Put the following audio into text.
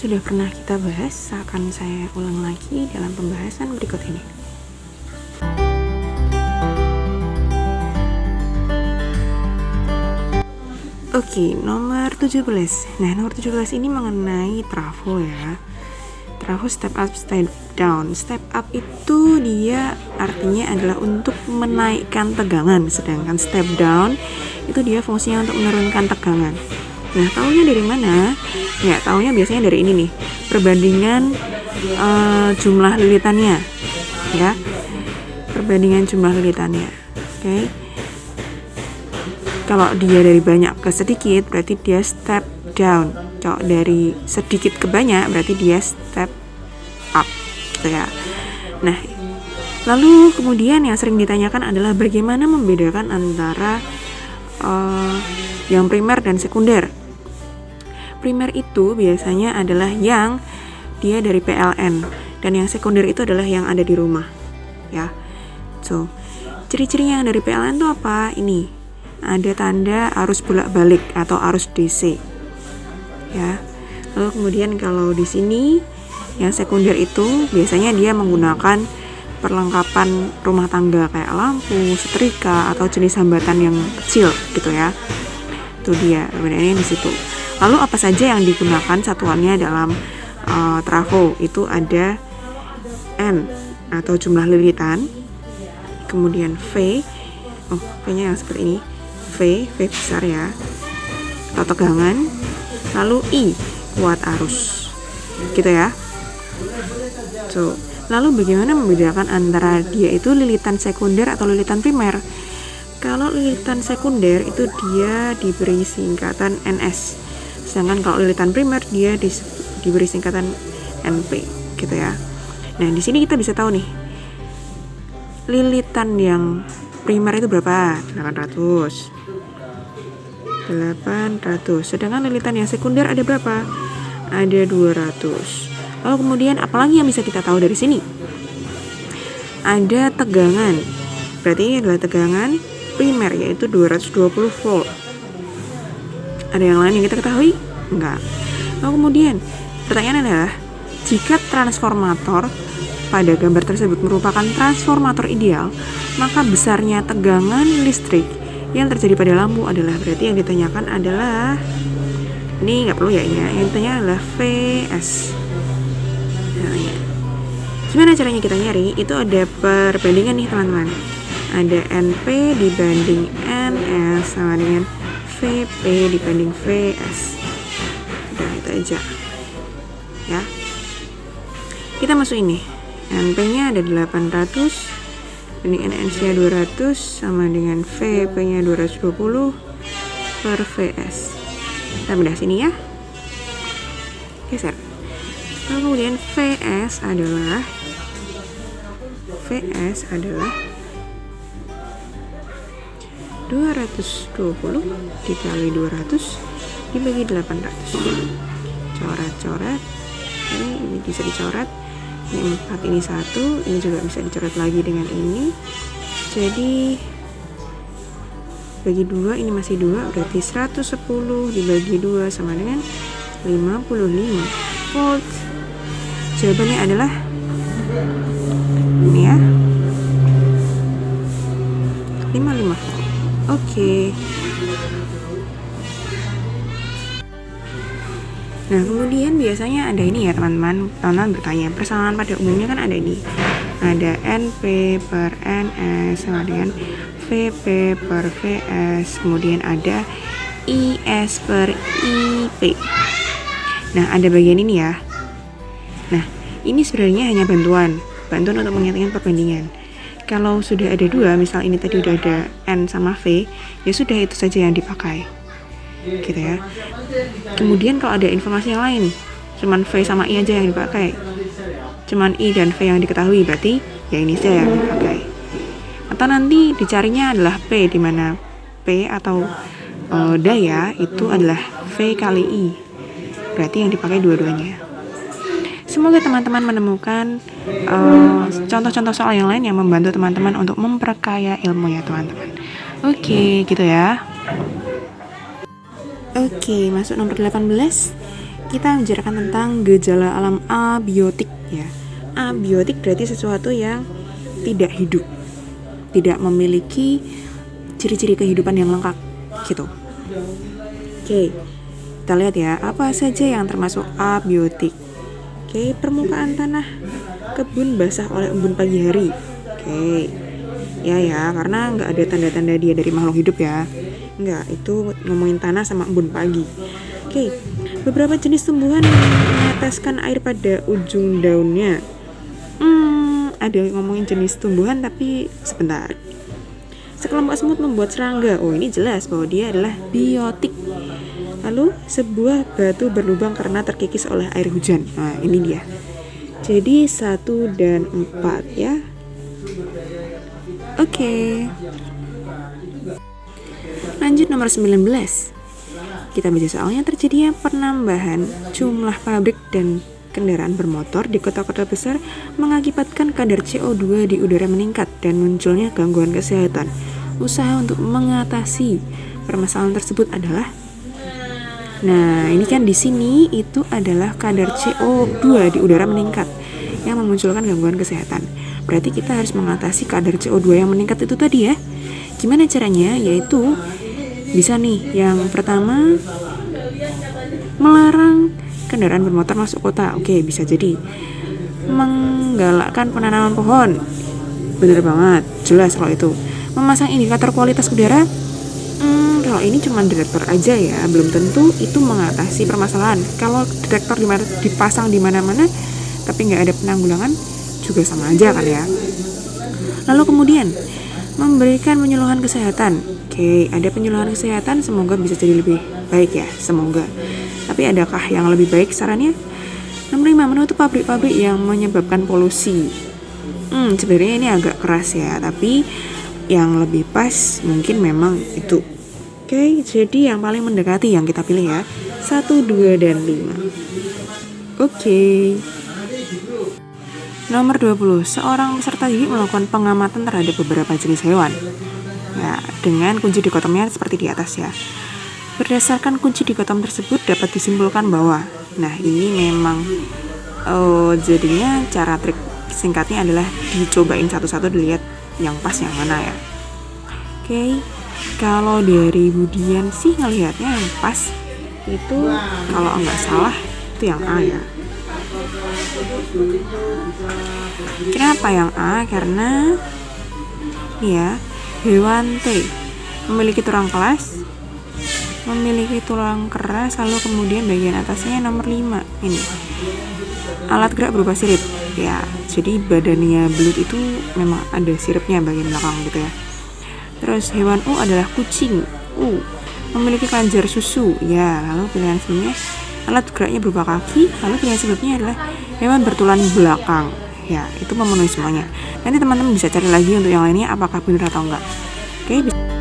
sudah pernah kita bahas, akan saya ulang lagi dalam pembahasan berikut ini. Oke, nomor 17. Nah, nomor 17 ini mengenai trafo ya. Trafo step up, step down. Step up itu dia artinya adalah untuk menaikkan tegangan, sedangkan step down itu dia fungsinya untuk menurunkan tegangan. Nah, taunya dari mana? Ya, taunya biasanya dari ini nih, perbandingan jumlah lilitannya, ya, perbandingan jumlah lilitannya. Oke. Kalau dia dari banyak ke sedikit, berarti dia step down. Kalau dari sedikit ke banyak, berarti dia step up, gitu ya. Nah, lalu kemudian yang sering ditanyakan adalah bagaimana membedakan antara yang primer dan sekunder. Primer itu biasanya adalah yang dia dari PLN, dan yang sekunder itu adalah yang ada di rumah, ya. So, ciri-cirinya yang dari PLN itu apa? Ini ada tanda arus bolak-balik atau arus DC, ya. Lalu kemudian kalau di sini yang sekunder itu biasanya dia menggunakan perlengkapan rumah tangga kayak lampu, setrika atau jenis hambatan yang kecil gitu ya. Itu dia perbedaannya di situ. Lalu apa saja yang digunakan satuannya dalam trafo? Itu ada N atau jumlah lilitan, kemudian V, V-nya yang seperti ini, V besar ya, atau tegangan, lalu I, kuat arus, gitu ya. So, lalu bagaimana membedakan antara dia itu lilitan sekunder atau lilitan primer? Kalau lilitan sekunder itu dia diberi singkatan NS, sedangkan kalau lilitan primer dia diberi singkatan NP, gitu ya. Nah, di sini kita bisa tahu nih, lilitan yang primer itu berapa? 800. Sedangkan lilitan yang sekunder ada berapa? Ada 200. Lalu kemudian apalagi yang bisa kita tahu dari sini? Ada tegangan. Berarti ini adalah tegangan primer, yaitu 220 volt. Ada yang lain yang kita ketahui? Enggak. Lalu kemudian pertanyaan adalah, jika transformator pada gambar tersebut merupakan transformator ideal, maka besarnya tegangan listrik yang terjadi pada lampu adalah, berarti yang ditanyakan adalah, ini nggak perlu ya ini ya, yang ditanya adalah VS. Nah, ya. Gimana caranya kita nyari? Itu ada perbandingan nih teman-teman. Ada NP dibanding NS sama dengan VP dibanding VS. Udah, itu aja ya. Kita masuk ini, NP-nya ada 800 banding NS-nya 200 sama dengan VP-nya 220 per VS. Kita bedah sini ya. Geser. Lalu kemudian VS adalah 220 dikali 200 dibagi 800. Coret-coret. Ini bisa dicoret. Ini 4, ini 1, ini juga bisa dicoret lagi dengan ini. Jadi bagi 2, ini masih 2, berarti 110 dibagi 2 sama dengan 55 volt. Jawabannya adalah ini ya, 55 volt. Oke. Nah, kemudian biasanya ada ini ya teman-teman bertanya, persamaan pada umumnya kan ada ini, ada NP per NS sama dengan VP per VS, kemudian ada IS per IP. Nah, ada bagian ini ya. Nah, ini sebenarnya hanya bantuan untuk menyatakan perbandingan. Kalau sudah ada dua, misal ini tadi udah ada N sama V, ya sudah itu saja yang dipakai, gitu ya. Kemudian kalau ada informasi yang lain, cuman V sama I aja yang dipakai, cuman I dan V yang diketahui, berarti ya ini saja yang dipakai. Atau nanti dicarinya adalah P, di mana P atau daya itu adalah V kali I, berarti yang dipakai dua-duanya. Semoga teman-teman menemukan contoh-contoh soal yang lain yang membantu teman-teman untuk memperkaya ilmu ya teman-teman. Oke, gitu ya. Oke, masuk nomor 18. kita membicarakan tentang gejala alam abiotik ya. Abiotik berarti sesuatu yang tidak hidup, tidak memiliki ciri-ciri kehidupan yang lengkap gitu. Oke, kita lihat ya, apa saja yang termasuk abiotik. Oke, permukaan tanah kebun basah oleh embun pagi hari. Oke, ya, karena nggak ada tanda-tanda dia dari makhluk hidup ya. Nggak, itu ngomongin tanah sama embun pagi. Oke, beberapa jenis tumbuhan meneteskan air pada ujung daunnya. Ada ngomongin jenis tumbuhan tapi sebentar. Sekelompok semut membuat serangga. Oh, ini jelas bahwa dia adalah biotik. Lalu sebuah batu berlubang karena terkikis oleh air hujan. Nah, ini dia. Jadi 1 dan 4 ya. Oke. Lanjut nomor 19. Kita baca soalnya, terjadinya penambahan jumlah pabrik dan kendaraan bermotor di kota-kota besar mengakibatkan kadar CO2 di udara meningkat dan munculnya gangguan kesehatan. Usaha untuk mengatasi permasalahan tersebut adalah, nah ini kan di sini itu adalah kadar CO2 di udara meningkat yang memunculkan gangguan kesehatan. Berarti kita harus mengatasi kadar CO2 yang meningkat itu tadi ya. Gimana caranya? Yaitu bisa nih, yang pertama melarang kendaraan bermotor masuk kota. Oke, bisa jadi menggalakkan penanaman pohon. Bener banget, jelas kalau itu. Memasang indikator kualitas udara. Kalau ini cuma detektor aja ya, belum tentu itu mengatasi permasalahan. Kalau detektor dipasang di mana-mana tapi nggak ada penanggulangan, juga sama aja kan ya. Lalu kemudian memberikan penyuluhan kesehatan. Oke, ada penyuluhan kesehatan, semoga bisa jadi lebih baik ya, semoga. Tapi adakah yang lebih baik sarannya? Nomor 5, menutup pabrik-pabrik yang menyebabkan polusi. Sebenarnya ini agak keras ya, tapi yang lebih pas mungkin memang itu. Oke, jadi yang paling mendekati yang kita pilih ya, 1, 2, dan 5. Oke. Nomor 20, seorang peserta didik melakukan pengamatan terhadap beberapa jenis hewan. Ya, dengan kunci dikotomnya seperti di atas ya. Berdasarkan kunci dikotom tersebut dapat disimpulkan bahwa, nah ini memang jadinya cara trik singkatnya adalah dicobain satu-satu, dilihat yang pas yang mana ya. Oke, kalau dari Budian sih ngelihatnya yang pas itu, kalau nggak salah itu yang A ya. Kenapa yang A? Karena ya, hewan T memiliki tulang keras, lalu kemudian bagian atasnya nomor 5 ini alat gerak berupa sirip ya, jadi badannya belut itu memang ada siripnya bagian belakang gitu ya. Terus hewan U adalah kucing, memiliki kelenjar susu ya. Lalu pilihan sebelumnya alat geraknya berupa kaki, lalu pilihan sebelumnya adalah hewan bertulang belakang ya. Itu memenuhi semuanya. Nanti teman-teman bisa cari lagi untuk yang lainnya apakah benar atau enggak. Oke, bisa.